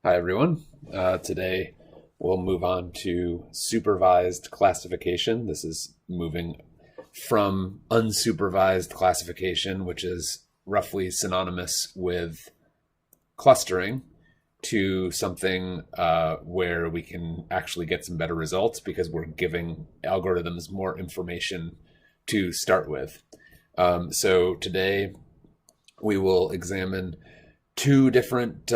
Hi, everyone. Today we'll move on to supervised classification. This is moving from unsupervised classification, which is roughly synonymous with clustering, to something where we can actually get some better results because we're giving algorithms more information to start with. So today we will examine two different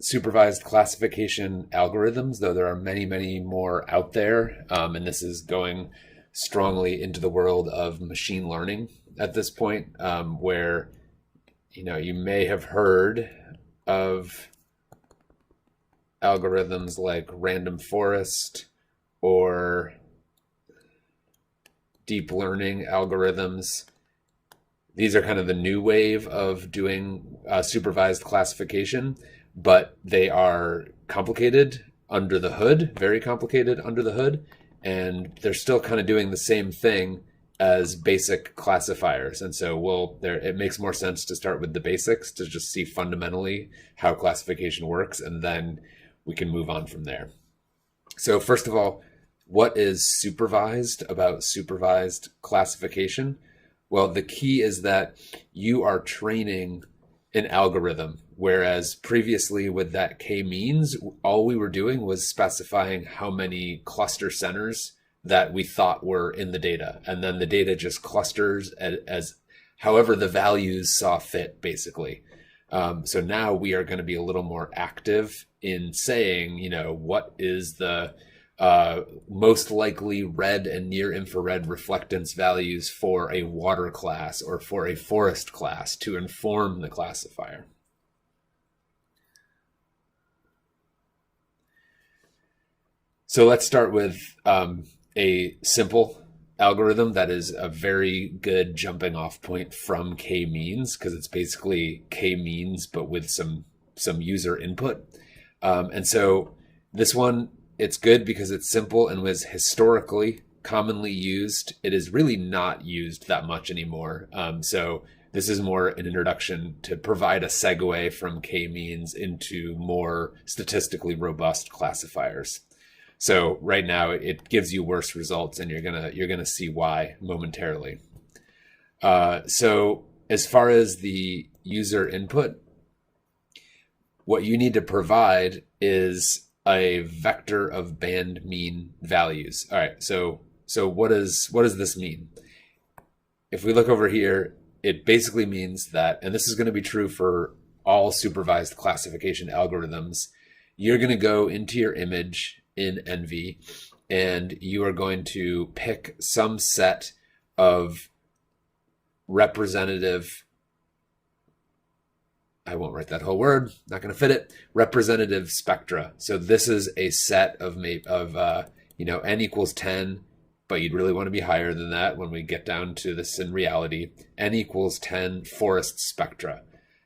supervised classification algorithms, though there are many, many more out there. And this is going strongly into the world of machine learning at this point, where, you may have heard of algorithms like random forest or deep learning algorithms. These are kind of the new wave of doing supervised classification, but they are complicated under the hood, very complicated under the hood, and they're still kind of doing the same thing as basic classifiers. And so it makes more sense to start with the basics to just see fundamentally how classification works, and then we can move on from there. So first of all, what is supervised about supervised classification? Well, the key is that you are training an algorithm, whereas previously with that k-means, all we were doing was specifying how many cluster centers that we thought were in the data. And then the data just clusters as however the values saw fit, basically. So now we are going to be a little more active in saying, what is the most likely red and near infrared reflectance values for a water class or for a forest class to inform the classifier. So let's start with a simple algorithm that is a very good jumping off point from k-means, because it's basically k-means but with some user input. And so this one, it's good because it's simple and was historically commonly used. It is really not used that much anymore. So this is more an introduction to provide a segue from k-means into more statistically robust classifiers. So right now it gives you worse results, and you're gonna see why momentarily. So as far as the user input, what you need to provide is a vector of band mean values. All right, so what does this mean? If we look over here, it basically means that, and this is going to be true for all supervised classification algorithms, you're going to go into your image in NV, and you are going to pick some set of representative, I won't write that whole word, not going to fit it, representative spectra. So this is a set of n equals 10, but you'd really want to be higher than that when we get down to this in reality, n equals 10 forest spectra.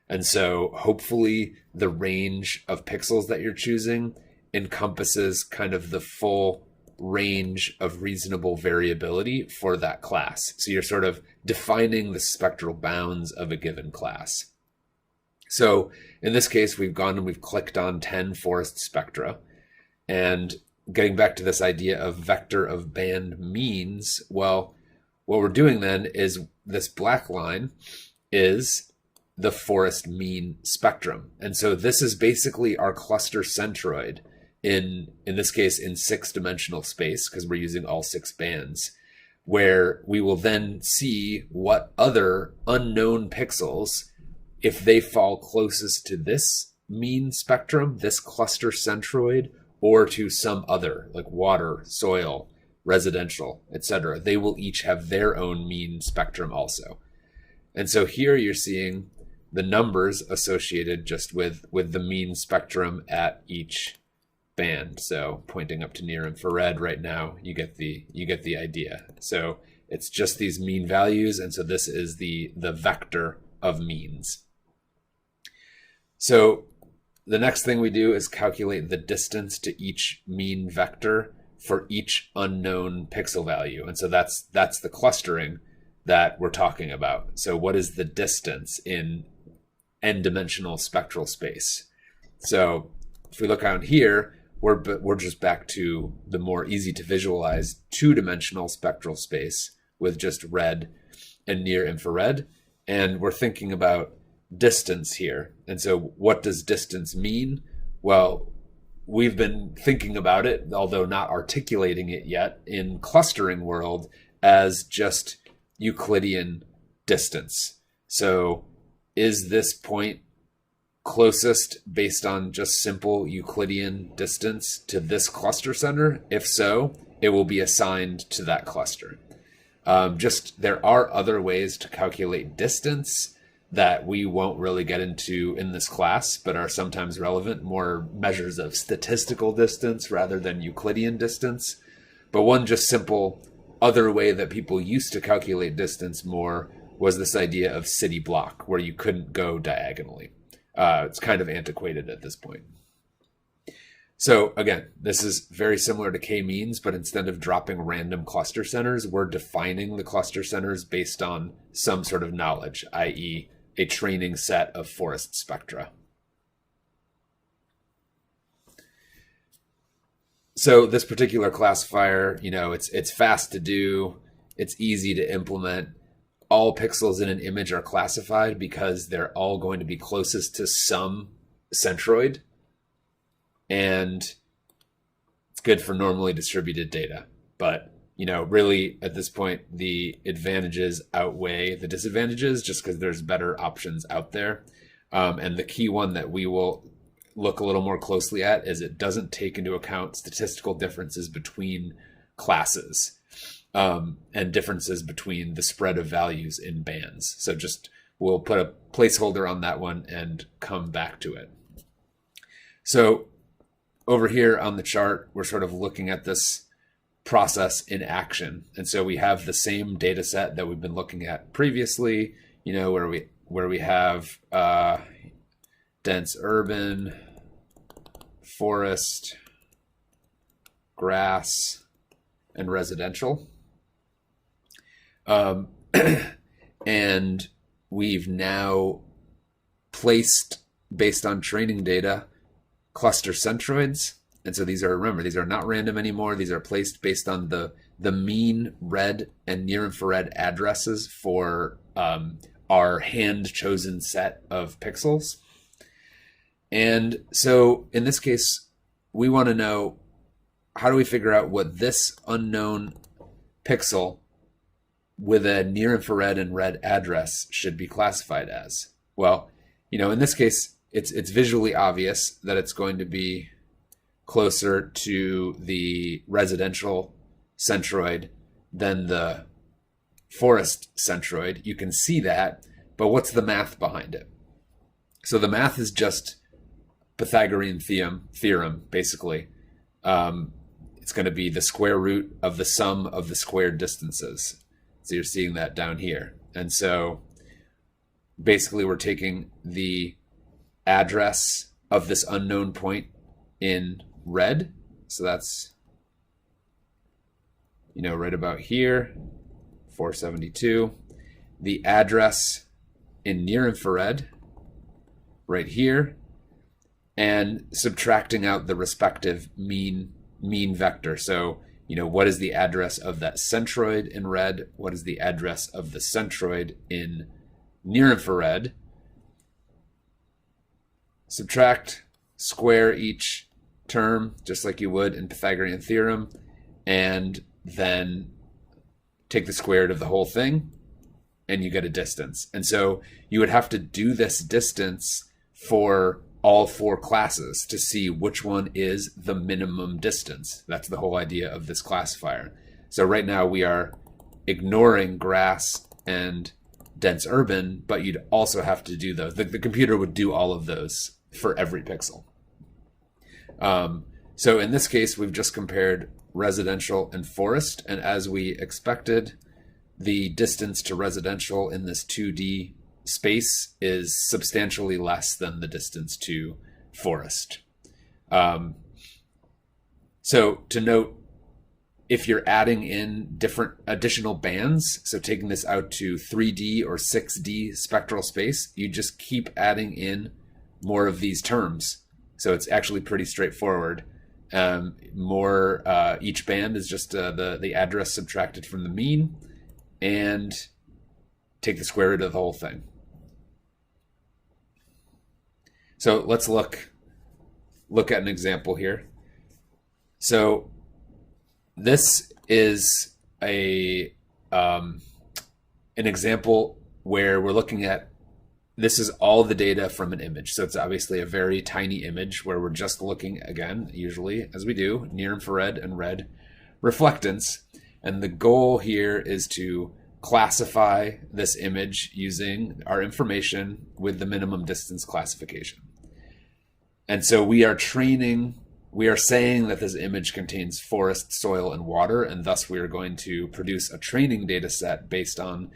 And so hopefully the range of pixels that you're choosing encompasses kind of the full range of reasonable variability for that class. So you're sort of defining the spectral bounds of a given class. So in this case, we've gone and we've clicked on 10 forest spectra. And getting back to this idea of vector of band means, well, what we're doing then is this black line is the forest mean spectrum. And so this is basically our cluster centroid in this case in 6-dimensional space, because we're using all 6 bands, where we will then see what other unknown pixels, if they fall closest to this mean spectrum, this cluster centroid, or to some other, like water, soil, residential, etc., they will each have their own mean spectrum also. And so here you're seeing the numbers associated just with the mean spectrum at each band. So pointing up to near infrared right now, you get the idea. So it's just these mean values, and so this is the vector of means. So the next thing we do is calculate the distance to each mean vector for each unknown pixel value. And so that's the clustering that we're talking about. So what is the distance in n-dimensional spectral space? So if we look out here, we're just back to the more easy to visualize two-dimensional spectral space with just red and near infrared. And we're thinking about distance here. And so what does distance mean? Well, we've been thinking about it, although not articulating it yet, in clustering world as just Euclidean distance. So is this point closest based on just simple Euclidean distance to this cluster center? If so, it will be assigned to that cluster. There are other ways to calculate distance that we won't really get into in this class, but are sometimes relevant, more measures of statistical distance rather than Euclidean distance. But one just simple other way that people used to calculate distance more was this idea of city block, where you couldn't go diagonally. It's kind of antiquated at this point. So again, this is very similar to k-means, but instead of dropping random cluster centers, we're defining the cluster centers based on some sort of knowledge, i.e. a training set of forest spectra. So this particular classifier, it's fast to do, it's easy to implement. All pixels in an image are classified because they're all going to be closest to some centroid. And it's good for normally distributed data. But, really at this point, the advantages outweigh the disadvantages just because there's better options out there. And the key one that we will look a little more closely at is it doesn't take into account statistical differences between classes. And differences between the spread of values in bands. So we'll put a placeholder on that one and come back to it. So over here on the chart, we're sort of looking at this process in action. And so we have the same data set that we've been looking at previously, where we have dense urban, forest, grass, and residential. And we've now placed, based on training data, cluster centroids. And so these are not random anymore. These are placed based on the mean red and near infrared addresses for our hand chosen set of pixels. And so in this case, we want to know, how do we figure out what this unknown pixel with a near infrared and red address should be classified as? Well, in this case, it's visually obvious that it's going to be closer to the residential centroid than the forest centroid. You can see that, but what's the math behind it? So the math is just Pythagorean theorem, basically. It's going to be the square root of the sum of the squared distances. So you're seeing that down here. And so basically we're taking the address of this unknown point in red. So that's, right about here, 472. The address in near infrared, right here, and subtracting out the respective mean vector. So, what is the address of that centroid in red? What is the address of the centroid in near infrared? Subtract, square each term, just like you would in Pythagorean theorem, and then take the square root of the whole thing, and you get a distance. And so you would have to do this distance for all four classes to see which one is the minimum distance. That's the whole idea of this classifier. So right now we are ignoring grass and dense urban, but you'd also have to do those. The computer would do all of those for every pixel. So in this case, we've just compared residential and forest, and as we expected, the distance to residential in this 2D space is substantially less than the distance to forest. So to note, if you're adding in different additional bands, so taking this out to 3D or 6D spectral space, you just keep adding in more of these terms. So it's actually pretty straightforward. Each band is just the address subtracted from the mean, and take the square root of the whole thing. So let's look at an example here. So this is an example where we're looking at, this is all the data from an image. So it's obviously a very tiny image where we're just looking, again, usually as we do, near infrared and red reflectance. And the goal here is to classify this image using our information with the minimum distance classification. And so we are saying that this image contains forest, soil, and water, and thus we are going to produce a training data set based on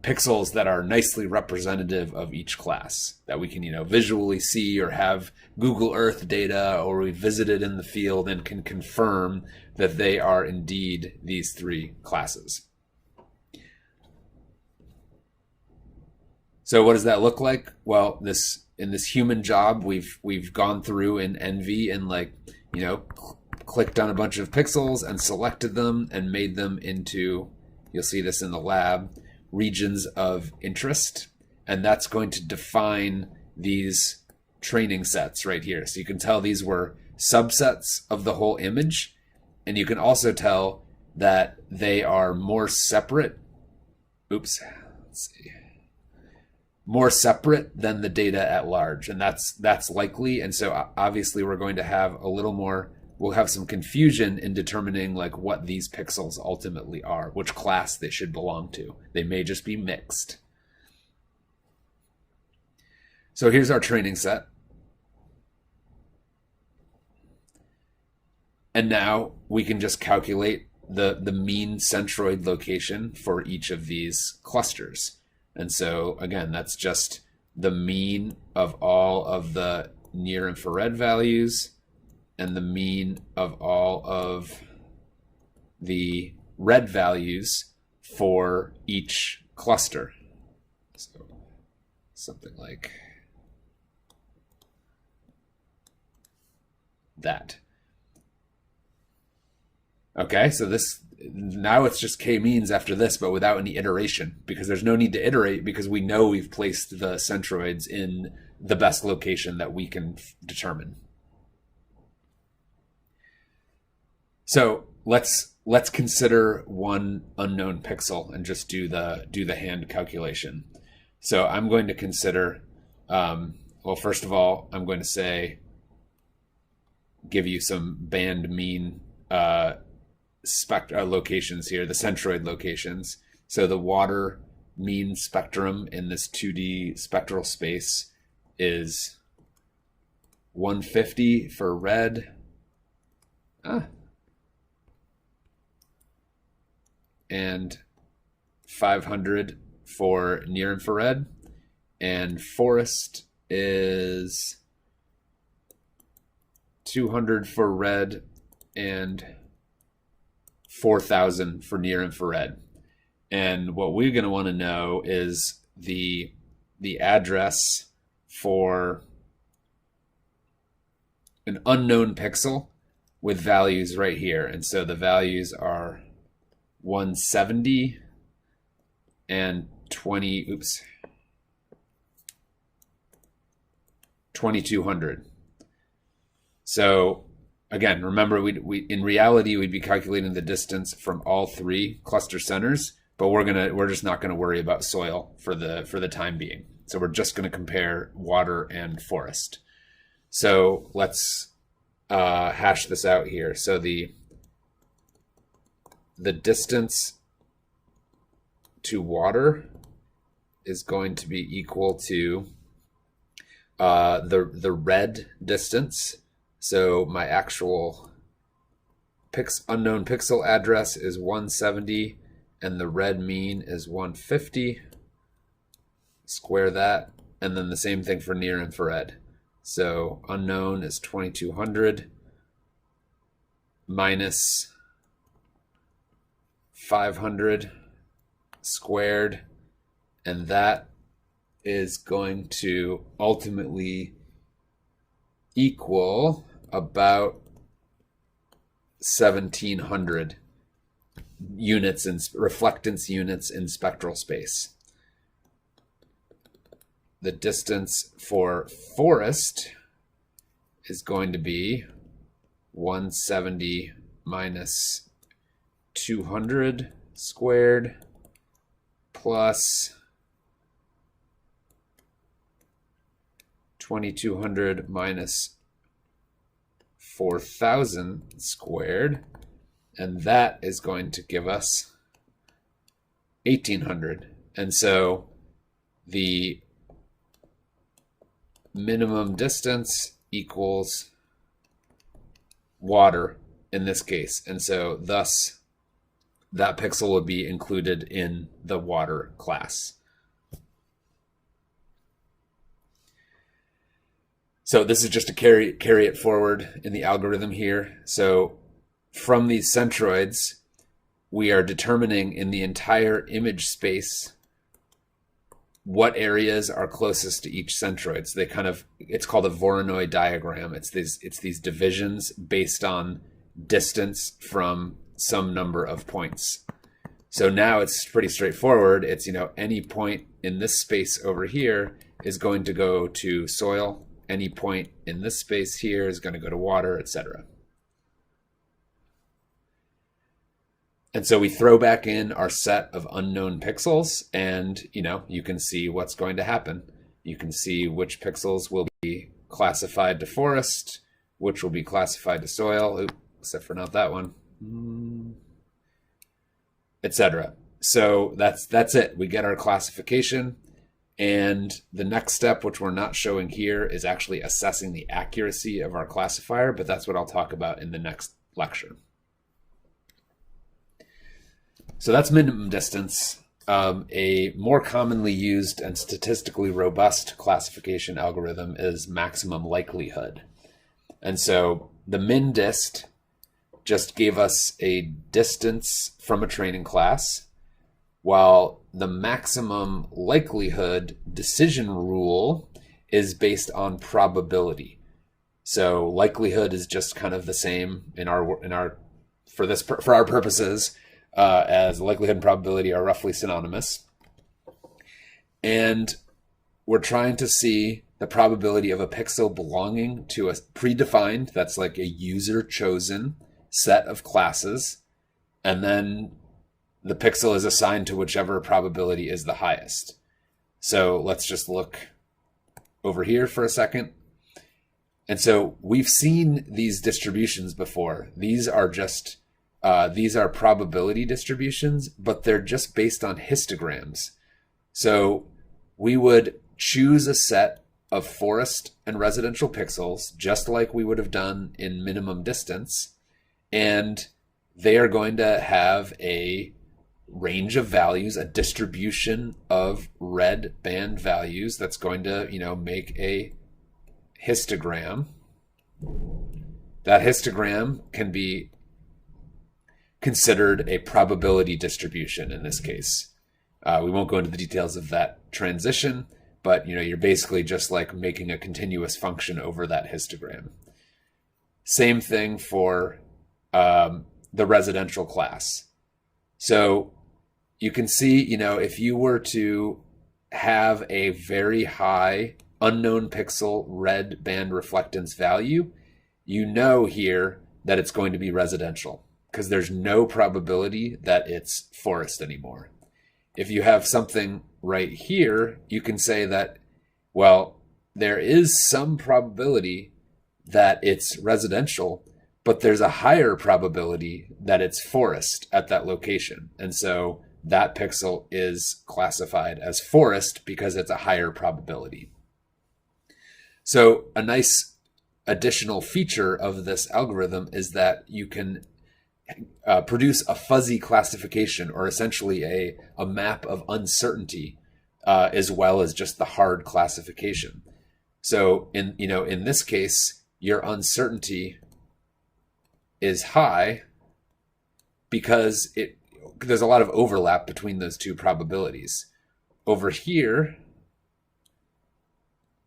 pixels that are nicely representative of each class that we can, visually see, or have Google Earth data, or we visited in the field and can confirm that they are indeed these three classes. So what does that look like? Well, in this human job, we've gone through in Envy and clicked on a bunch of pixels and selected them and made them into, you'll see this in the lab, regions of interest. And that's going to define these training sets right here. So you can tell these were subsets of the whole image. And you can also tell that they are more separate. Let's see. More separate than the data at large. And that's likely. And so obviously we're going to have we'll have some confusion in determining what these pixels ultimately are, which class they should belong to. They may just be mixed. So here's our training set. And now we can just calculate the mean centroid location for each of these clusters. And so again, that's just the mean of all of the near infrared values and the mean of all of the red values for each cluster. So something like that. Okay, so now it's just k-means after this, but without any iteration, because there's no need to iterate because we know we've placed the centroids in the best location that we can determine. So let's consider one unknown pixel and just do the hand calculation. So I'm going to consider, well, first of all, I'm going to give you some band mean locations here, the centroid locations. So the water mean spectrum in this 2D spectral space is 150 for red. And 500 for near infrared, and forest is 200 for red and 4,000 for near infrared. And what we're going to want to know is the address for an unknown pixel with values right here. And so the values are 170 and 2200. So again, remember we in reality we'd be calculating the distance from all three cluster centers, but we're just not gonna worry about soil for the time being. So we're just gonna compare water and forest. So let's hash this out here. So the distance to water is going to be equal to the red distance. So my actual unknown pixel address is 170 and the red mean is 150. Square that, and then the same thing for near infrared. So unknown is 2200 minus 500 squared, and that is going to ultimately equal about 1,700 units in reflectance units in spectral space. The distance for forest is going to be 170 minus 200 squared plus 2,200 minus 4,000 squared, and that is going to give us 1,800. And so the minimum distance equals water in this case. And so thus that pixel would be included in the water class. So this is just to carry it forward in the algorithm here. So from these centroids, we are determining in the entire image space what areas are closest to each centroid. So it's called a Voronoi diagram. It's these divisions based on distance from some number of points. So now it's pretty straightforward. It's, any point in this space over here is going to go to soil. Any point in this space here is going to go to water, etc. And so we throw back in our set of unknown pixels, and you can see what's going to happen. You can see which pixels will be classified to forest, which will be classified to soil, except for not that one, etc. So that's it. We get our classification, and the next step, which we're not showing here, is actually assessing the accuracy of our classifier, but that's what I'll talk about in the next lecture. So that's minimum distance. A more commonly used and statistically robust classification algorithm is maximum likelihood. And so the min-dist just gave us a distance from a training class, while the maximum likelihood decision rule is based on probability. So likelihood is just kind of the same for our purposes, as likelihood and probability are roughly synonymous. And we're trying to see the probability of a pixel belonging to a predefined, that's like a user-chosen set of classes, and then the pixel is assigned to whichever probability is the highest. So let's just look over here for a second. And so we've seen these distributions before. These are probability distributions, but they're just based on histograms. So we would choose a set of forest and residential pixels, just like we would have done in minimum distance, and they are going to have a range of values, a distribution of red band values that's going to, make a histogram. That histogram can be considered a probability distribution in this case. We won't go into the details of that transition, but you're basically just like making a continuous function over that histogram. Same thing for the residential class. So you can see, if you were to have a very high unknown pixel red band reflectance value, here that it's going to be residential, because there's no probability that it's forest anymore. If you have something right here, you can say that, well, there is some probability that it's residential, but there's a higher probability that it's forest at that location. And so that pixel is classified as forest because it's a higher probability. So a nice additional feature of this algorithm is that you can produce a fuzzy classification, or essentially a map of uncertainty, as well as just the hard classification. So in this case, your uncertainty is high because there's a lot of overlap between those two probabilities. Over here,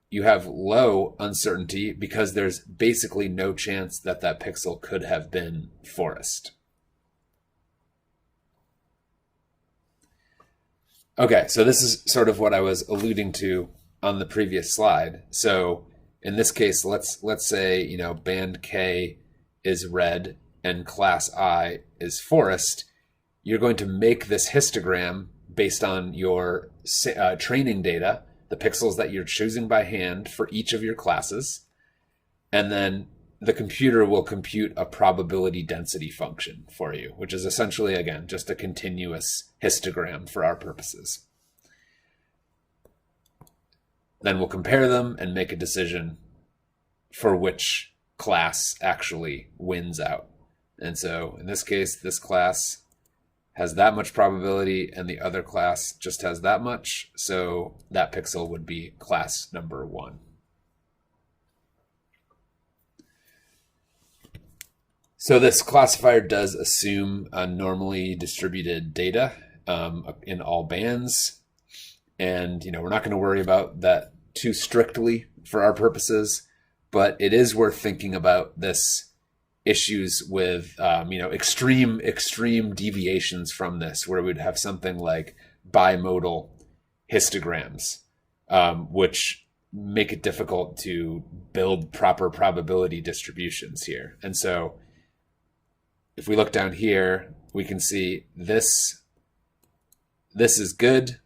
you have low uncertainty because there's basically no chance that that pixel could have been forest. Okay, so this is sort of what I was alluding to on the previous slide. So in this case, let's say, you know, band K is red and class I is forest. You're going to make this histogram based on your training data, the pixels that you're choosing by hand for each of your classes. And then the computer will compute a probability density function for you, which is essentially, again, just a continuous histogram for our purposes. Then we'll compare them and make a decision for which class actually wins out. And so in this case, this class has that much probability and the other class just has that much. So that pixel would be class number 1. So this classifier does assume a normally distributed data in all bands. And, you know, we're not going to worry about that too strictly for our purposes, but it is worth thinking about this issues with, you know, extreme deviations from this, where we'd have something like bimodal histograms, which make it difficult to build proper probability distributions here. And so if we look down here, we can see this is good.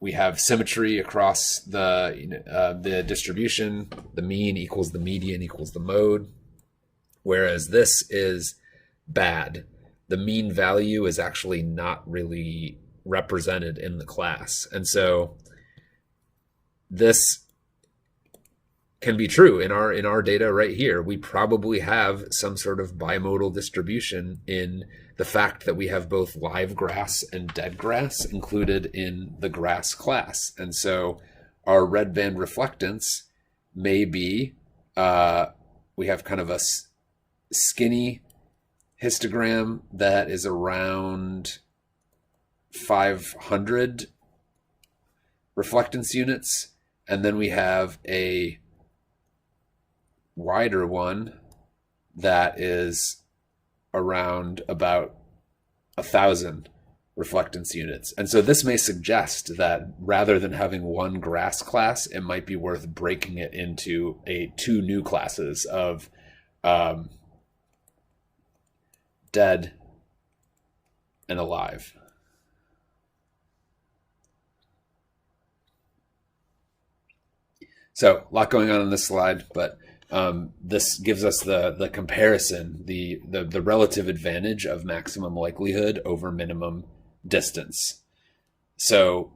We have symmetry across the distribution. The mean equals the median equals the mode. Whereas this is bad. The mean value is actually not really represented in the class. And so this can be true in our data right here. We probably have some sort of bimodal distribution in the fact that we have both live grass and dead grass included in the grass class. And so our red band reflectance may be, we have kind of a skinny histogram that is around 500 reflectance units. And then we have a wider one that is around about 1,000 reflectance units. And so this may suggest that rather than having one grass class, it might be worth breaking it into two new classes of dead and alive. So a lot going on this slide, but this gives us the comparison, the relative advantage of maximum likelihood over minimum distance. So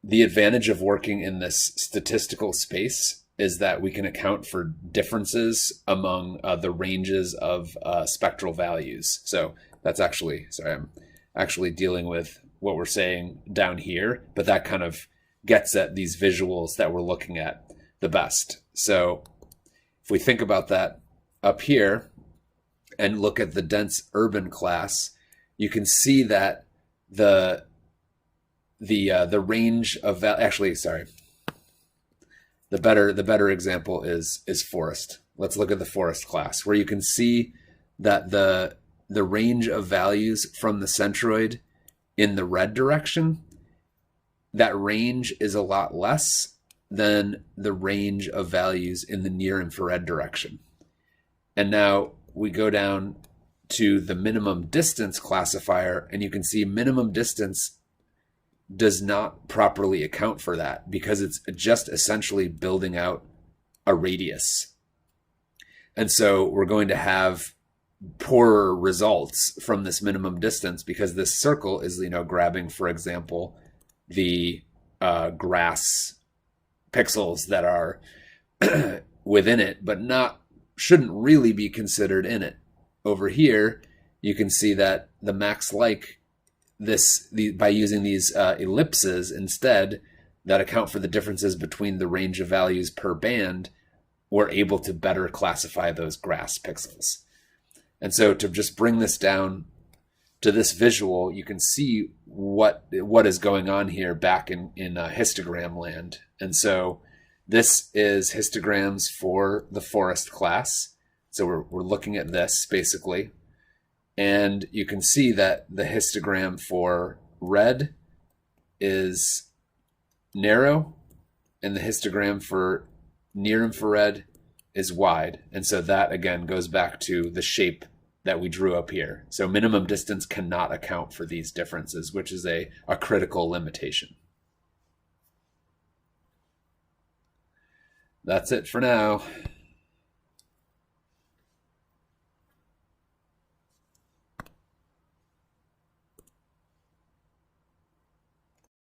the advantage of working in this statistical space is that we can account for differences among the ranges of spectral values. So that's actually, sorry, I'm actually dealing with what we're saying down here, but that kind of gets at these visuals that we're looking at the best. So if we think about that up here and look at the dense urban class, you can see that the range of actually, sorry, the better example is forest. Let's look at the forest class, where you can see that the range of values from the centroid in the red direction, that range is a lot less than the range of values in the near infrared direction. And now we go down to the minimum distance classifier, and you can see minimum distance does not properly account for that because it's just essentially building out a radius. And so we're going to have poorer results from this minimum distance because this circle is, you know, grabbing, for example, the grass pixels that are within it, but shouldn't really be considered in it. Over here, you can see that the max like by using these ellipses instead that account for the differences between the range of values per band, we're able to better classify those grass pixels. And so to just bring this down to this visual, you can see what is going on here back in histogram land. And so this is histograms for the forest class. So we're looking at this basically. And you can see that the histogram for red is narrow and the histogram for near infrared is wide. And so that again goes back to the shape that we drew up here. So minimum distance cannot account for these differences, which is a critical limitation. That's it for now.